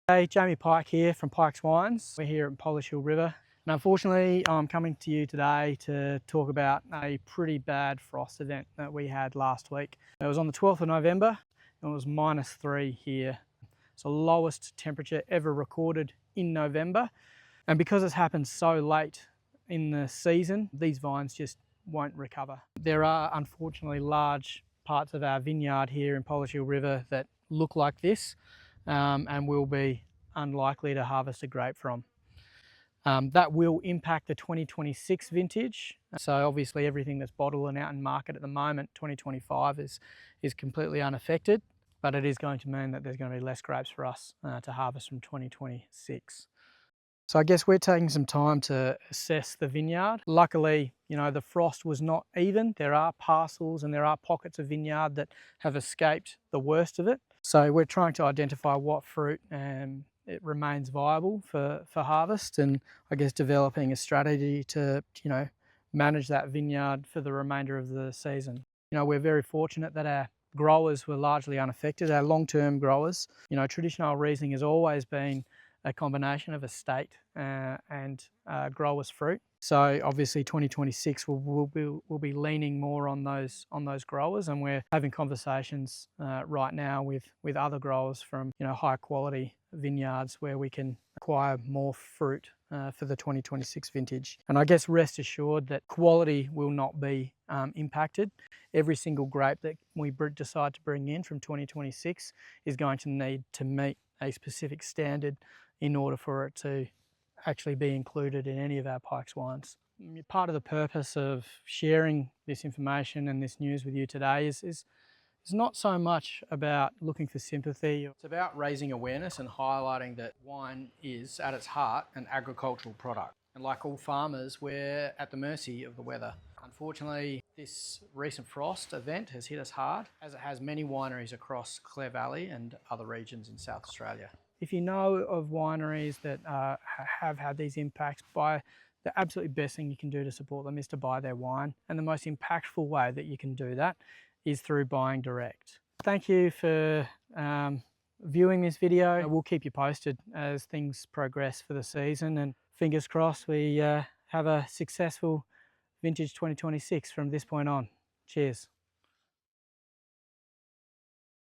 Hey, Jamie Pike here from Pikes Wines. We're here at Polish Hill River, and unfortunately I'm coming to you today to talk about a pretty bad frost event that we had last week. It was on the 12th of November and it was -3 here. It's the lowest temperature ever recorded in November, and because it's happened so late in the season, these vines just won't recover. There are unfortunately large parts of our vineyard here in Polish Hill River that look like this, and will be unlikely to harvest a grape from. That will impact the 2026 vintage. So obviously everything that's bottled and out in market at the moment, 2025 is completely unaffected, but it is going to mean that there's going to be less grapes for us to harvest from 2026. So I guess we're taking some time to assess the vineyard. Luckily, you know, the frost was not even. There are parcels and there are pockets of vineyard that have escaped the worst of it. So we're trying to identify what fruit it remains viable for harvest, and I guess developing a strategy to, you know, manage that vineyard for the remainder of the season. You know, we're very fortunate that our growers were largely unaffected, our long-term growers. You know, traditional Riesling has always been a combination of estate and growers' fruit. So obviously 2026 we'll be leaning more on those growers, and we're having conversations right now with other growers from, you know, high quality vineyards where we can acquire more fruit for the 2026 vintage. And I guess rest assured that quality will not be impacted. Every single grape that we decide to bring in from 2026 is going to need to meet a specific standard in order for it to actually be included in any of our Pikes wines. Part of the purpose of sharing this information and this news with you today is not so much about looking for sympathy. It's about raising awareness and highlighting that wine is, at its heart, an agricultural product. And like all farmers, we're at the mercy of the weather. Unfortunately, this recent frost event has hit us hard, as it has many wineries across Clare Valley and other regions in South Australia. If you know of wineries that have had these impacts, the absolutely best thing you can do to support them is to buy their wine. And the most impactful way that you can do that is through buying direct. Thank you for viewing this video. We'll keep you posted as things progress for the season, and fingers crossed we have a successful vintage 2026 from this point on. Cheers.